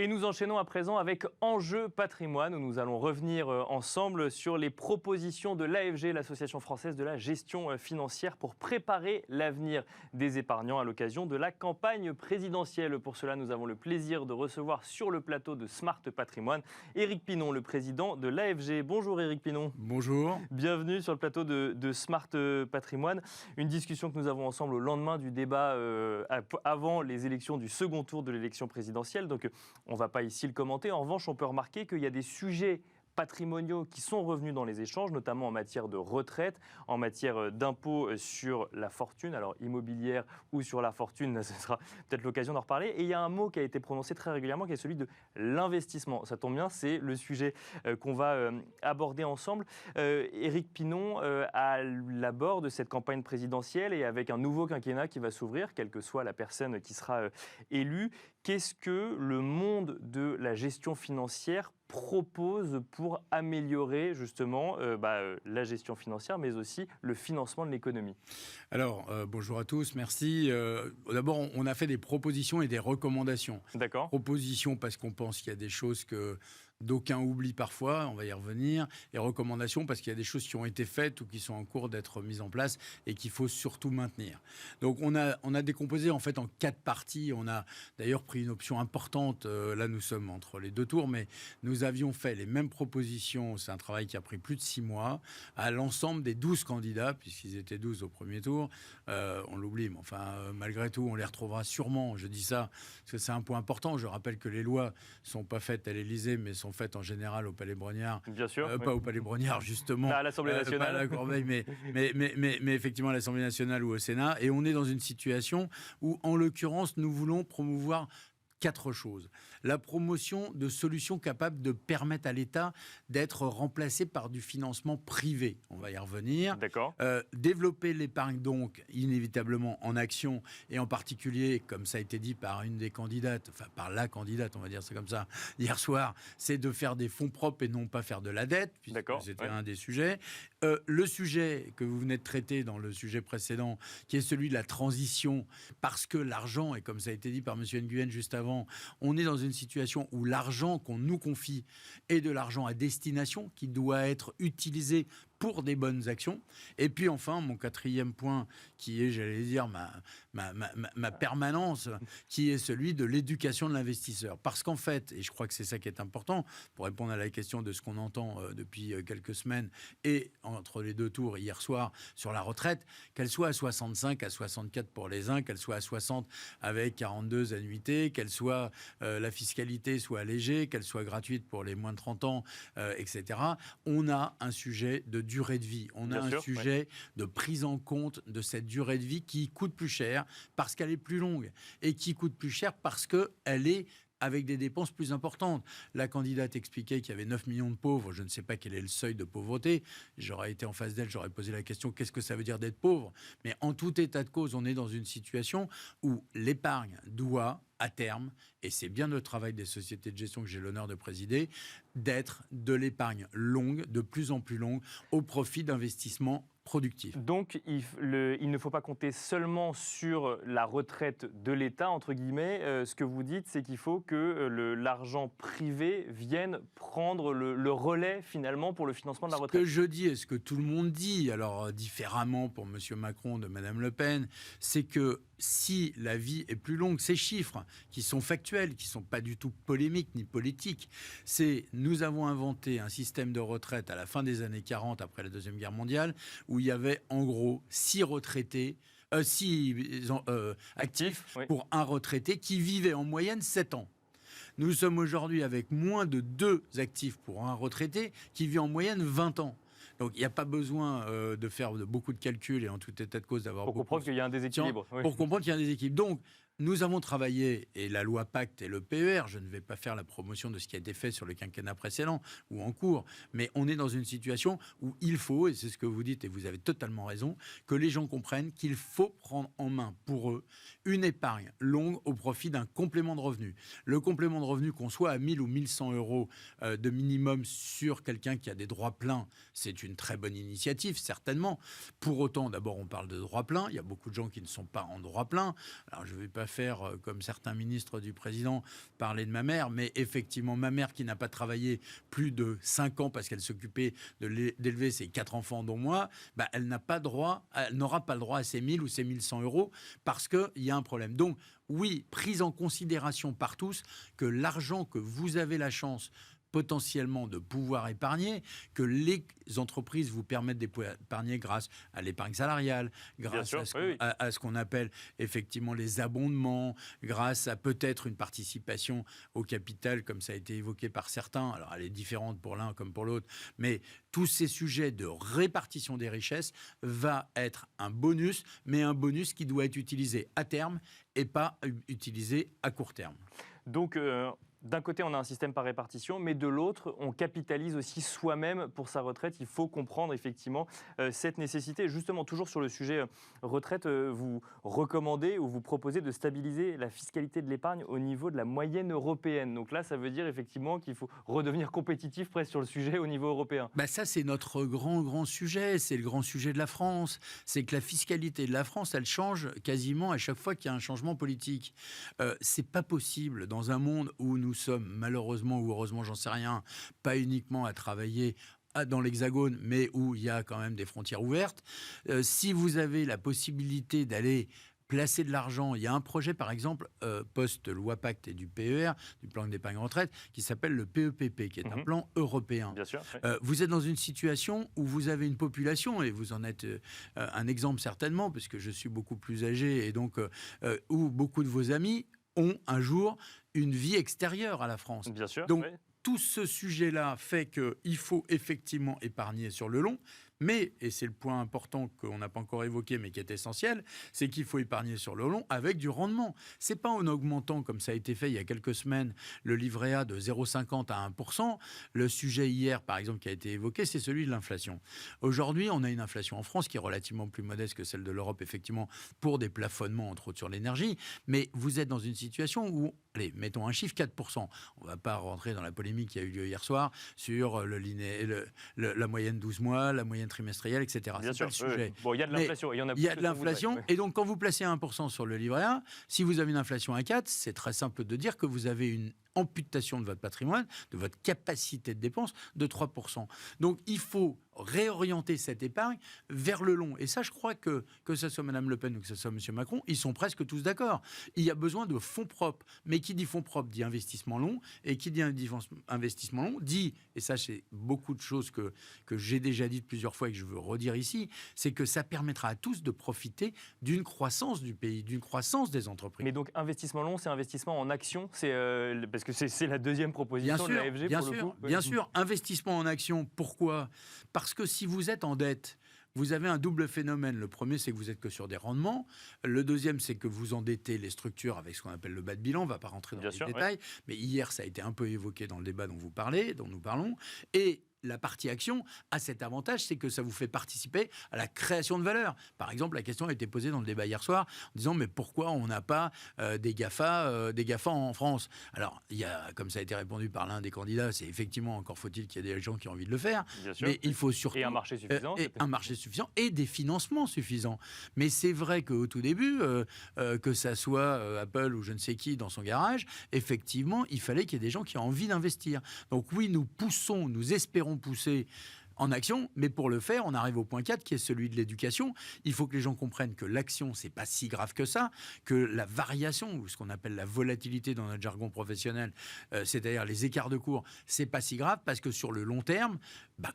Et nous enchaînons à présent avec Enjeu patrimoine, où nous allons revenir ensemble sur les propositions de l'AFG, l'Association française de la gestion financière, pour préparer l'avenir des épargnants à l'occasion de la campagne présidentielle. Pour cela, nous avons le plaisir de recevoir sur le plateau de Smart Patrimoine Éric Pinon, le président de l'AFG. Bonjour Éric Pinon. Bonjour. Bienvenue sur le plateau de Smart Patrimoine. Une discussion que nous avons ensemble au lendemain du débat avant les élections du second tour de l'élection présidentielle. Donc on ne va pas ici le commenter. En revanche, on peut remarquer qu'il y a des sujets patrimoniaux qui sont revenus dans les échanges, notamment en matière de retraite, en matière d'impôt sur la fortune, alors immobilière ou sur la fortune, ce sera peut-être l'occasion d'en reparler. Et il y a un mot qui a été prononcé très régulièrement, qui est celui de l'investissement. Ça tombe bien, c'est le sujet qu'on va aborder ensemble. Éric Pinon, à l'abord de cette campagne présidentielle et avec un nouveau quinquennat qui va s'ouvrir, quelle que soit la personne qui sera élue, qu'est-ce que le monde de la gestion financière propose pour améliorer justement la gestion financière, mais aussi le financement de l'économie? Alors, bonjour à tous, merci. D'abord, on a fait des propositions et des recommandations. D'accord. Propositions parce qu'on pense qu'il y a des choses que d'aucuns oublient parfois, on va y revenir, et recommandations parce qu'il y a des choses qui ont été faites ou qui sont en cours d'être mises en place et qu'il faut surtout maintenir. Donc on a décomposé en fait en 4 parties. On a d'ailleurs pris une option importante, là nous sommes entre les 2 tours, mais nous avions fait les mêmes propositions, c'est un travail qui a pris plus de 6 mois, à l'ensemble des 12 candidats, puisqu'ils étaient 12 au premier tour. On l'oublie, mais enfin malgré tout on les retrouvera sûrement, je dis ça parce que c'est un point important. Je rappelle que les lois sont pas faites à l'Élysée, mais sont faites en général au Palais Brongniart. Bien sûr. Pas au Palais Brongniart, justement. À l'Assemblée nationale. Pas à la Corbeille, mais effectivement à l'Assemblée nationale ou au Sénat. Et on est dans une situation où, en l'occurrence, nous voulons promouvoir 4 choses. La promotion de solutions capables de permettre à l'État d'être remplacé par du financement privé. On va y revenir. D'accord. Développer l'épargne, donc, inévitablement en action, et en particulier, comme ça a été dit par une des candidates, enfin par la candidate, on va dire c'est comme ça, hier soir, c'est de faire des fonds propres et non pas faire de la dette, puisque c'était un des sujets. Le sujet que vous venez de traiter dans le sujet précédent, qui est celui de la transition, parce que l'argent, et comme ça a été dit par M. Nguyen juste avant, on est dans une situation où l'argent qu'on nous confie est de l'argent à destination qui doit être utilisé pour des bonnes actions. Et puis enfin, mon 4e point, qui est, j'allais dire, ma permanence, qui est celui de l'éducation de l'investisseur. Parce qu'en fait, et je crois que c'est ça qui est important, pour répondre à la question de ce qu'on entend depuis quelques semaines, et entre les 2 tours hier soir sur la retraite, qu'elle soit à 65, à 64 pour les uns, qu'elle soit à 60 avec 42 annuités, qu'elle soit la fiscalité soit allégée, qu'elle soit gratuite pour les moins de 30 ans, etc. On a un sujet de durée de vie. On a un sujet de prise en compte de cette durée de vie qui coûte plus cher parce qu'elle est plus longue et qui coûte plus cher parce qu'elle est avec des dépenses plus importantes. La candidate expliquait qu'il y avait 9 millions de pauvres. Je ne sais pas quel est le seuil de pauvreté. J'aurais été en face d'elle, j'aurais posé la question, qu'est-ce que ça veut dire d'être pauvre? Mais en tout état de cause, on est dans une situation où l'épargne doit, à terme, et c'est bien le travail des sociétés de gestion que j'ai l'honneur de présider, d'être de l'épargne longue, de plus en plus longue, au profit d'investissements productif. Donc, il ne faut pas compter seulement sur la retraite de l'État, entre guillemets. Ce que vous dites, c'est qu'il faut que l'argent privé vienne prendre le relais, finalement, pour le financement de la retraite. Ce que je dis, et ce que tout le monde dit, alors différemment pour M. Macron de Mme Le Pen, c'est que si la vie est plus longue, ces chiffres qui sont factuels, qui ne sont pas du tout polémiques ni politiques, c'est nous avons inventé un système de retraite à la fin des années 40, après la Deuxième Guerre mondiale, où il y avait en gros 6 actifs pour un retraité qui vivait en moyenne 7 ans. Nous sommes aujourd'hui avec moins de 2 actifs pour un retraité qui vit en moyenne 20 ans. Donc, il n'y a pas besoin de faire beaucoup de calculs et en tout état de cause d'avoir pour comprendre qu'il y a un déséquilibre. Pour comprendre qu'il y a un déséquilibre. Donc, nous avons travaillé, et la loi Pacte et le PER, je ne vais pas faire la promotion de ce qui a été fait sur le quinquennat précédent ou en cours, mais on est dans une situation où il faut, et c'est ce que vous dites, et vous avez totalement raison, que les gens comprennent qu'il faut prendre en main pour eux une épargne longue au profit d'un complément de revenu. Le complément de revenu, qu'on soit à 1000 ou 1100 euros de minimum sur quelqu'un qui a des droits pleins, c'est une très bonne initiative, certainement. Pour autant, d'abord, on parle de droits pleins. Il y a beaucoup de gens qui ne sont pas en droit plein. Alors, je ne vais pas faire, comme certains ministres du président, parler de ma mère, mais effectivement, ma mère qui n'a pas travaillé plus de 5 ans parce qu'elle s'occupait d'élever ses 4 enfants, dont moi, elle n'aura pas le droit à ces 1000 ou ces 1100 euros parce qu'il y a un problème. Donc, oui, prise en considération par tous que l'argent que vous avez la chance potentiellement de pouvoir épargner, que les entreprises vous permettent d'épargner grâce à l'épargne salariale, grâce à ce qu'on appelle effectivement les abondements, grâce à peut-être une participation au capital, comme ça a été évoqué par certains. Alors, elle est différente pour l'un comme pour l'autre, mais tous ces sujets de répartition des richesses va être un bonus, mais un bonus qui doit être utilisé à terme et pas utilisé à court terme. Donc, d'un côté, on a un système par répartition, mais de l'autre, on capitalise aussi soi-même pour sa retraite. Il faut comprendre effectivement cette nécessité. Justement, toujours sur le sujet retraite, vous recommandez ou vous proposez de stabiliser la fiscalité de l'épargne au niveau de la moyenne européenne. Donc là, ça veut dire effectivement qu'il faut redevenir compétitif presque sur le sujet au niveau européen. Ça, c'est notre grand sujet. C'est le grand sujet de la France. C'est que la fiscalité de la France, elle change quasiment à chaque fois qu'il y a un changement politique. C'est pas possible dans un monde où nous sommes malheureusement ou heureusement, j'en sais rien, pas uniquement à travailler dans l'Hexagone, mais où il y a quand même des frontières ouvertes. Si vous avez la possibilité d'aller placer de l'argent, il y a un projet par exemple post-loi Pacte et du PER, du plan d'épargne retraite, qui s'appelle le PEPP, qui est un plan européen. Bien sûr, oui. Vous êtes dans une situation où vous avez une population, et vous en êtes un exemple certainement, parce que je suis beaucoup plus âgé, et donc où beaucoup de vos amis ont un jour une vie extérieure à la France. Bien sûr. Donc, oui. Tout ce sujet-là fait qu'il faut effectivement épargner sur le long, mais, et c'est le point important qu'on n'a pas encore évoqué, mais qui est essentiel, c'est qu'il faut épargner sur le long avec du rendement. C'est pas en augmentant, comme ça a été fait il y a quelques semaines, le livret A de 0,50 à 1%. Le sujet hier, par exemple, qui a été évoqué, c'est celui de l'inflation. Aujourd'hui, on a une inflation en France qui est relativement plus modeste que celle de l'Europe, effectivement, pour des plafonnements, entre autres, sur l'énergie. Mais vous êtes dans une situation où, allez, mettons un chiffre, 4%. On ne va pas rentrer dans la polémique qui a eu lieu hier soir sur la moyenne 12 mois, la moyenne trimestrielle, etc. Bien sûr, c'est pas le sujet. Bon, il y a de l'inflation. Il y a de l'inflation, et donc quand vous placez 1% sur le livret A, si vous avez une inflation à 4, c'est très simple de dire que vous avez une amputation de votre patrimoine, de votre capacité de dépense de 3%. Donc il faut réorienter cette épargne vers le long. Et ça, je crois que ce soit Mme Le Pen ou que ce soit M. Macron, ils sont presque tous d'accord. Il y a besoin de fonds propres. Mais qui dit fonds propres dit investissement long. Et qui dit investissement long dit, et ça c'est beaucoup de choses que j'ai déjà dites plusieurs fois et que je veux redire ici, c'est que ça permettra à tous de profiter d'une croissance du pays, d'une croissance des entreprises. Mais donc investissement long, c'est investissement en action, parce que c'est la deuxième proposition de l'AFG pour le coup. Bien sûr, investissement en action. Pourquoi ? Parce que si vous êtes en dette, vous avez un double phénomène. Le premier, c'est que vous êtes que sur des rendements. Le deuxième, c'est que vous endettez les structures avec ce qu'on appelle le bas de bilan. On ne va pas rentrer dans les détails. Ouais. Mais hier, ça a été un peu évoqué dans le débat dont nous parlons. Et la partie action a cet avantage, c'est que ça vous fait participer à la création de valeur. Par exemple, la question a été posée dans le débat hier soir en disant mais pourquoi on n'a pas des GAFA en France ? Alors, il y a, comme ça a été répondu par l'un des candidats, c'est effectivement encore faut-il qu'il y ait des gens qui ont envie de le faire. Bien sûr. Mais il faut surtout... Et un marché suffisant. Un marché suffisant et des financements suffisants. Mais c'est vrai qu'au tout début, que ça soit Apple ou je ne sais qui dans son garage, effectivement, il fallait qu'il y ait des gens qui aient envie d'investir. Donc oui, nous espérons pousser en action, mais pour le faire, on arrive au point 4 qui est celui de l'éducation. Il faut que les gens comprennent que l'action, c'est pas si grave que ça, que la variation, ou ce qu'on appelle la volatilité dans notre jargon professionnel, c'est-à-dire les écarts de cours, c'est pas si grave parce que sur le long terme,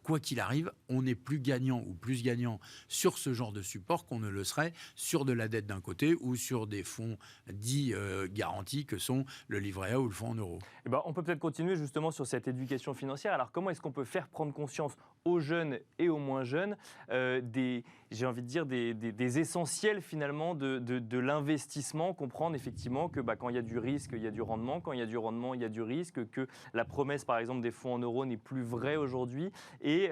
quoi qu'il arrive, on est plus gagnant ou plus gagnant sur ce genre de support qu'on ne le serait sur de la dette d'un côté ou sur des fonds dits garantis que sont le livret A ou le fonds en euros. On peut peut-être continuer justement sur cette éducation financière. Alors comment est-ce qu'on peut faire prendre conscience aux jeunes et aux moins jeunes j'ai envie de dire des essentiels finalement de l'investissement, comprendre effectivement que quand il y a du risque, il y a du rendement, quand il y a du rendement, il y a du risque, que la promesse par exemple des fonds en euros n'est plus vraie aujourd'hui et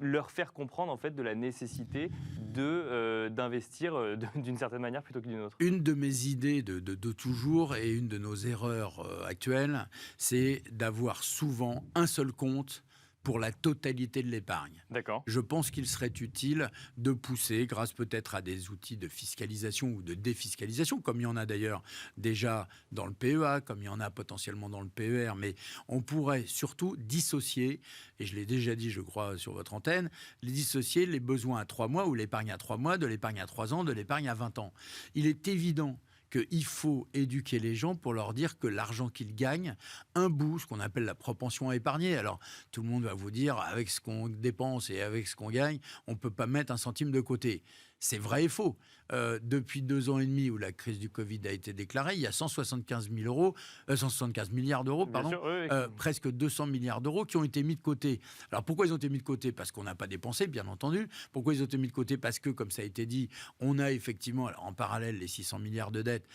leur faire comprendre en fait de la nécessité d'investir d'une certaine manière plutôt que d'une autre? Une de mes idées de toujours et une de nos erreurs actuelles, c'est d'avoir souvent un seul compte pour la totalité de l'épargne. D'accord. Je pense qu'il serait utile de pousser, grâce peut-être à des outils de fiscalisation ou de défiscalisation, comme il y en a d'ailleurs déjà dans le PEA, comme il y en a potentiellement dans le PER, mais on pourrait surtout dissocier, et je l'ai déjà dit je crois sur votre antenne, dissocier les besoins à 3 mois ou l'épargne à 3 mois de l'épargne à 3 ans, de l'épargne à 20 ans. Il est évident qu'il faut éduquer les gens pour leur dire que l'argent qu'ils gagnent, un bout, ce qu'on appelle la propension à épargner. Alors, tout le monde va vous dire, avec ce qu'on dépense et avec ce qu'on gagne, on ne peut pas mettre un centime de côté. C'est vrai et faux. Depuis 2 ans et demi où la crise du Covid a été déclarée, il y a 175 milliards d'euros, pardon, Bien sûr, oui. presque 200 milliards d'euros qui ont été mis de côté. Alors pourquoi ils ont été mis de côté? Parce qu'on n'a pas dépensé, bien entendu. Pourquoi ils ont été mis de côté? Parce que, comme ça a été dit, on a effectivement, alors en parallèle, les 600 milliards de dettes,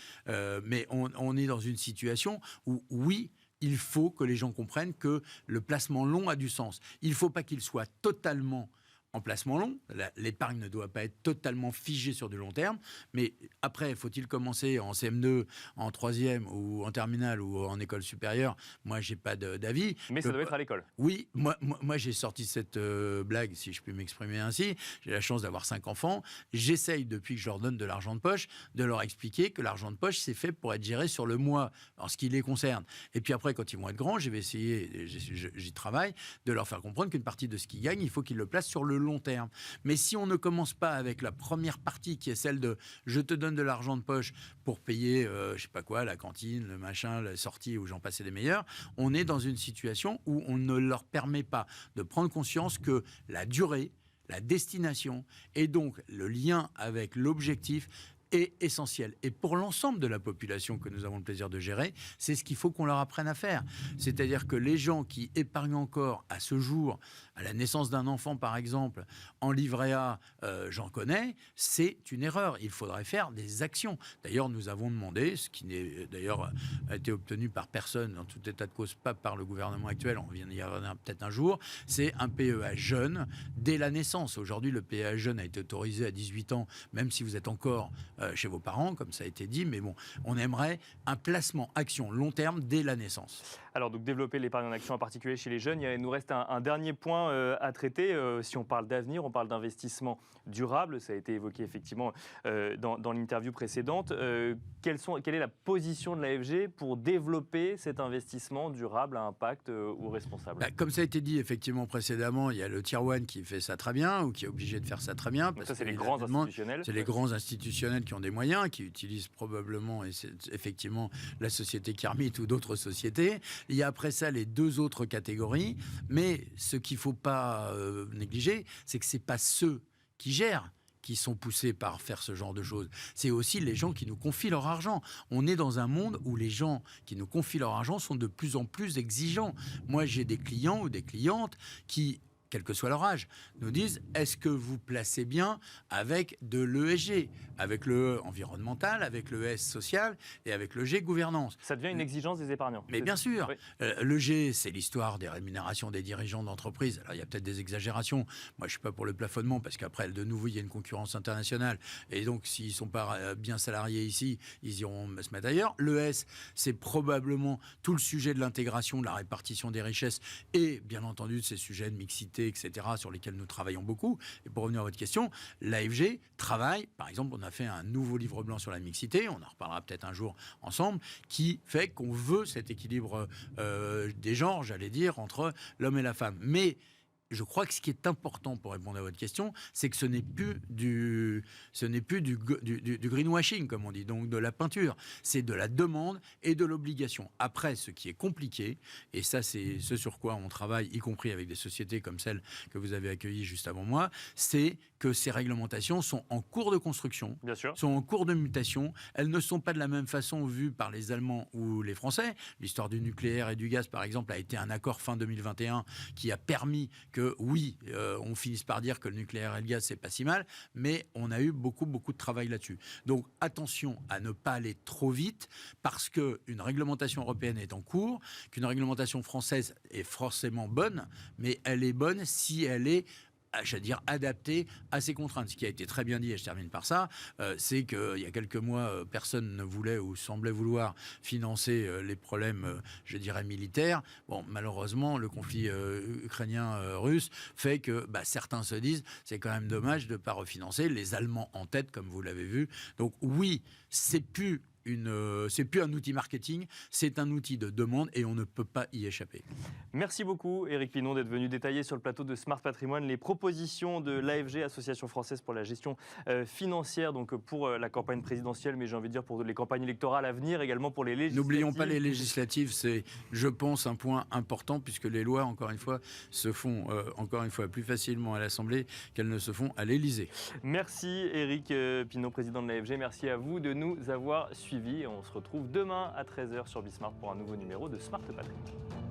mais on est dans une situation où, oui, il faut que les gens comprennent que le placement long a du sens. Il ne faut pas qu'il soit totalement en placement long. L'épargne ne doit pas être totalement figée sur du long terme. Mais après, faut-il commencer en CM2, en 3e ou en terminale ou en école supérieure? Moi, je n'ai pas d'avis. Mais ça doit être à l'école. Oui, moi j'ai sorti cette blague, si je puis m'exprimer ainsi. J'ai la chance d'avoir 5 enfants. J'essaye, depuis que je leur donne de l'argent de poche, de leur expliquer que l'argent de poche, c'est fait pour être géré sur le mois, en ce qui les concerne. Et puis après, quand ils vont être grands, je vais essayer, j'y travaille, de leur faire comprendre qu'une partie de ce qu'ils gagnent, il faut qu'ils le placent sur le long terme. Mais si on ne commence pas avec la première partie, qui est celle de « je te donne de l'argent de poche pour payer, je sais pas quoi, la cantine, le machin, la sortie, où j'en passais des meilleurs », on est dans une situation où on ne leur permet pas de prendre conscience que la durée, la destination et donc le lien avec l'objectif est essentiel. Et pour l'ensemble de la population que nous avons le plaisir de gérer, c'est ce qu'il faut qu'on leur apprenne à faire. C'est-à-dire que les gens qui épargnent encore à ce jour, à la naissance d'un enfant par exemple, en livret A, j'en connais, c'est une erreur. Il faudrait faire des actions. D'ailleurs, nous avons demandé, ce qui n'est d'ailleurs a été obtenu par personne, en tout état de cause pas par le gouvernement actuel, on vient d'y revenir peut-être un jour, c'est un PEA jeune dès la naissance. Aujourd'hui, le PEA jeune a été autorisé à 18 ans, même si vous êtes encore chez vos parents, comme ça a été dit, mais bon, on aimerait un placement action long terme dès la naissance. Alors, donc, développer l'épargne en action, en particulier chez les jeunes. Il nous reste un dernier point à traiter. Si on parle d'avenir, on parle d'investissement durable. Ça a été évoqué effectivement dans l'interview précédente. Quelle est la position de l'AFG pour développer cet investissement durable à impact ou responsable? Comme ça a été dit effectivement précédemment, il y a le Tier 1 qui fait ça très bien ou qui est obligé de faire ça très bien. Donc ça, c'est les grands institutionnels. C'est les grands institutionnels qui ont des moyens, qui utilisent probablement, et c'est effectivement la société Kermit ou d'autres sociétés. Il y a après ça les 2 autres catégories, mais ce qu'il ne faut pas négliger, c'est que ce n'est pas ceux qui gèrent qui sont poussés par faire ce genre de choses. C'est aussi les gens qui nous confient leur argent. On est dans un monde où les gens qui nous confient leur argent sont de plus en plus exigeants. Moi, j'ai des clients ou des clientes qui, quel que soit leur âge, nous disent « Est-ce que vous placez bien avec de l'ESG, avec le E environnemental, avec le S social et avec le G gouvernance ?» Ça devient une exigence des épargnants. Mais bien sûr, oui. Le G, c'est l'histoire des rémunérations des dirigeants d'entreprise. Alors, il y a peut-être des exagérations. Moi, je ne suis pas pour le plafonnement parce qu'après, de nouveau, il y a une concurrence internationale. Et donc, s'ils ne sont pas bien salariés ici, ils iront se mettre ailleurs. Le S, c'est probablement tout le sujet de l'intégration, de la répartition des richesses et, bien entendu, de ces sujets de mixité, etc., sur lesquels nous travaillons beaucoup. Et pour revenir à votre question, l'AFG travaille, par exemple, on a fait un nouveau livre blanc sur la mixité, on en reparlera peut-être un jour ensemble, qui fait qu'on veut cet équilibre des genres, j'allais dire, entre l'homme et la femme. Mais je crois que ce qui est important pour répondre à votre question, c'est que ce n'est plus du greenwashing, comme on dit, donc de la peinture. C'est de la demande et de l'obligation. Après, ce qui est compliqué, et ça c'est ce sur quoi on travaille, y compris avec des sociétés comme celle que vous avez accueillie juste avant moi, c'est que ces réglementations sont en cours de construction, Bien sûr. sont en cours de mutation. Elles ne sont pas de la même façon vues par les Allemands ou les Français. L'histoire du nucléaire et du gaz, par exemple, a été un accord fin 2021 qui a permis que, oui, on finisse par dire que le nucléaire et le gaz, c'est pas si mal, mais on a eu beaucoup de travail là-dessus. Donc, attention à ne pas aller trop vite, parce qu'une réglementation européenne est en cours, qu'une réglementation française est forcément bonne, mais elle est bonne si elle est je veux dire, adapté à ces contraintes. Ce qui a été très bien dit, et je termine par ça, c'est qu'il y a quelques mois, personne ne voulait ou semblait vouloir financer les problèmes, je dirais, militaires. Bon, malheureusement, le conflit ukrainien-russe fait que certains se disent c'est quand même dommage de ne pas refinancer, les Allemands en tête, comme vous l'avez vu. Donc oui, c'est plus un outil marketing, c'est un outil de demande et on ne peut pas y échapper. Merci beaucoup Éric Pinon d'être venu détailler sur le plateau de Smart Patrimoine les propositions de l'AFG, Association française pour la gestion financière, donc pour la campagne présidentielle, mais j'ai envie de dire pour les campagnes électorales à venir, également pour les législatives. N'oublions pas les législatives, c'est, je pense, un point important puisque les lois, encore une fois, se font plus facilement à l'Assemblée qu'elles ne se font à l'Élysée. Merci Éric Pinon, président de l'AFG. Merci à vous de nous avoir suivis. On se retrouve demain à 13h sur Bismart pour un nouveau numéro de Smart Patrimoine.